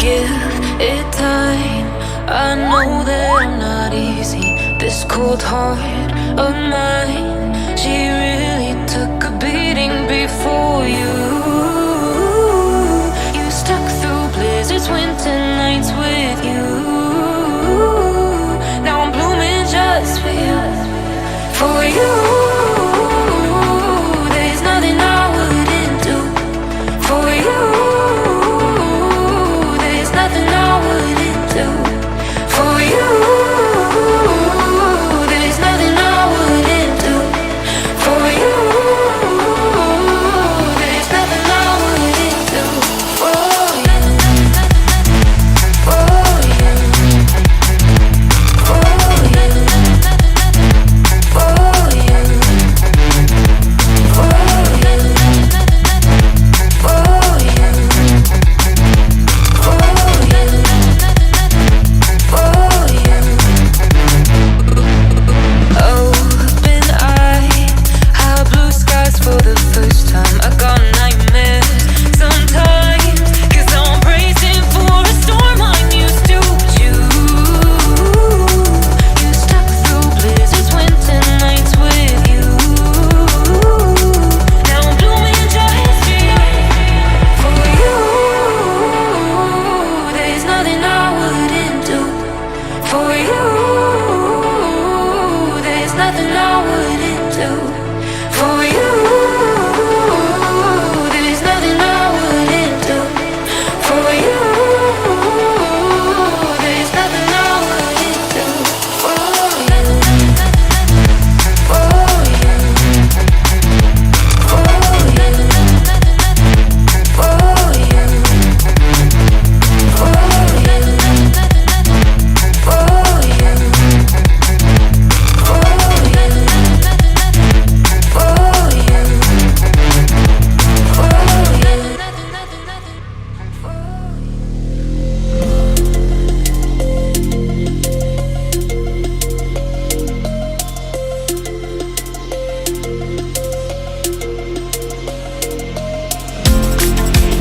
give it time. I know that I'm not easy. This cold heart of mine, she really took a beating before you. You stuck through blizzards, winter nights with you. Now I'm blooming just for you, for you. There's nothing I wouldn't do for you. There's nothing I wouldn't do for you. There's nothing I wouldn't do for you. There's nothing I wouldn't do for you. For you. For you. For you. For you. For you. Open eye, high blue skies for the first time. I got nightmares sometimes, 'cause I'm bracing for a storm I'm used to. You stuck through blizzards, winter nights with you. Now I'm blooming just for you. There's nothing I wouldn't do for you. There's nothing I wouldn't do for you. There's nothing I wouldn't do for you. There's nothing I wouldn't do for you. For you. For you. For you. For you. For you.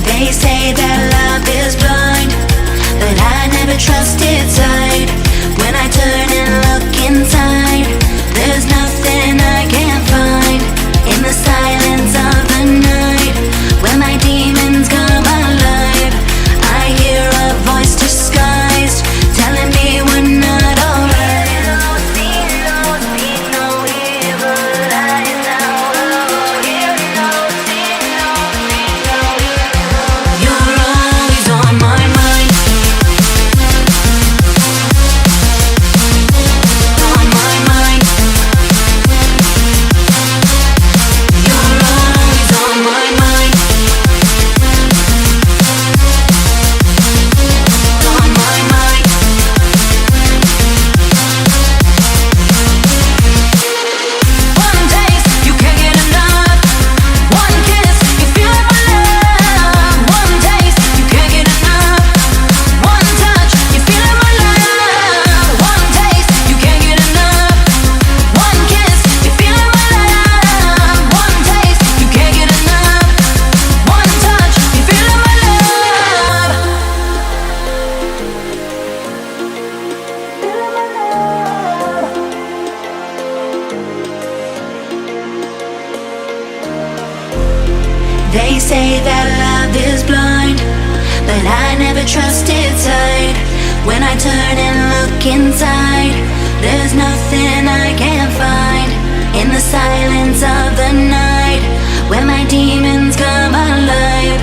They say that love is blind, but I never trusted sight. When I turn and look inside, there's nothing I can't find. In the silence of the night, when my demons come alive, I hear a voice disguised, telling me we're not alright. You're always on my mind. On my mind. You're always on my mind. On my mind. One taste, you can't get enough. One kiss, you feel it my love. One taste, you can't get enough. One touch, you feel it my love. One taste, you can't get enough. One kiss, you feel it my love. One taste, you can't get enough. One touch, you feel it my love. They say that love is blind, but I never trusted sight. When I turn and look inside, there's nothing I can't find. In the silence of the night, when my demons come alive,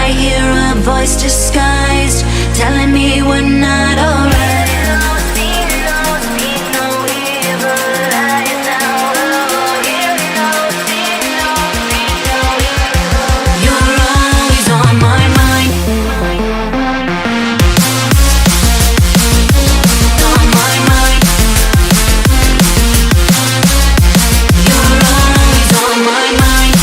I hear a voice disguised, telling me we're not alright. You're always on my mind. On my mind. You're always on my mind.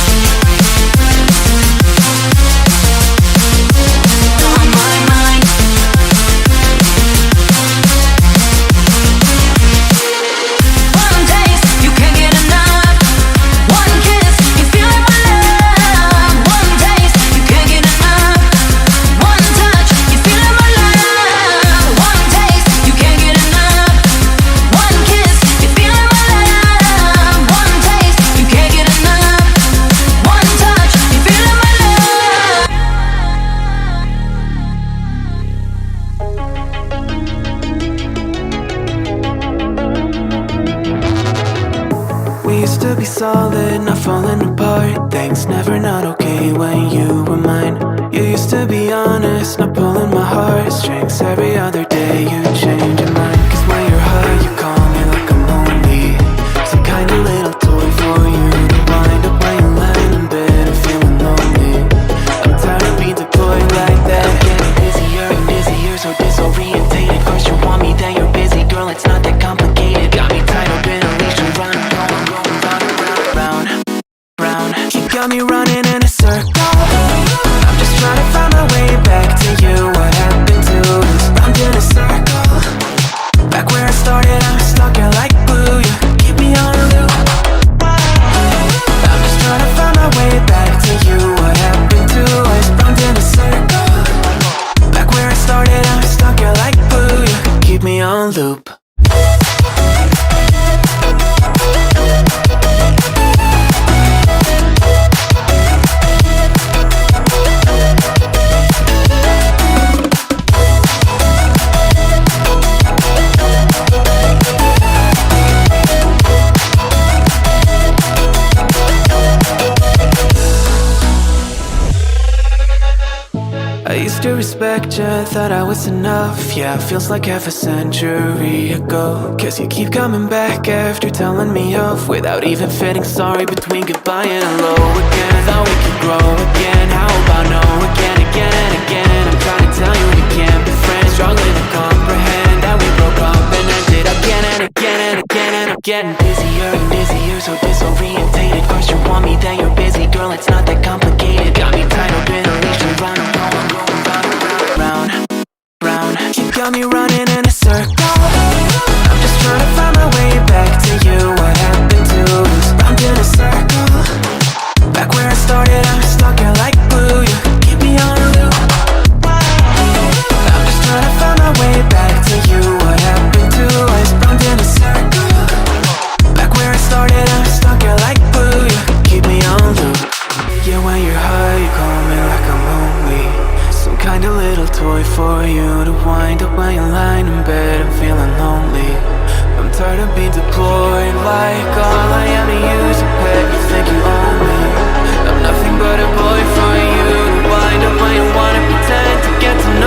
On my mind. solid, not falling apart. Things never not okay when you were mine. You used to be honest, not pulling my heartstrings. Every other day you change your mind. Cause when you're high you call me like I'm lonely. Some kind of little toy for you to wind up when you land in bed and feeling lonely. I'm tired of being deployed like that. I'm getting busier and busier, so disorientated. First you want me, then you're busy. Girl, it's not that complicated. Got me tied up in a leash and running, round, round. You got me running in a circle. I'm just trying to find my way back to you. What happened to us? Round in a circle. Back where I started, I'm stuck here like glue. You keep me on a loop. I'm just trying to find my way back to you. What happened to us? Round in a circle. Back where I started, I'm stuck here like glue. You keep me on loop. I used to respect you, thought I was enough. Yeah, it feels like half a century ago. Guess you keep coming back after telling me off, without even fitting sorry between goodbye and hello again. Thought we could grow again, how about no again, again and again. I'm trying to tell you we can't be friends, struggling to comprehend that we broke up and ended again and again and again. And I'm getting busier and busier, so disorientated. First you want me, then you're busy. Girl, it's not that complicated. Got me tied up in a leash and running, round, round. You got me running in a circle. I'm just trying to find my way back to you. What happened to us? Round in a circle. Back where I started, I'm stuck here like glue. You keep me on a loop. I'm just trying to find my way back to you. What happened to us? Round in a circle. Back where I started, I'm stuck here like glue. You keep me on loop. Yeah, when you're high, you call me like I'm lonely. Some kind of little toy for you to wind up when you're lying in bed and feeling lonely. I'm tired of being deployed like all I am to use a pet. You think you own me? I'm nothing but a boy for you to wind up when you wanna pretend to get to know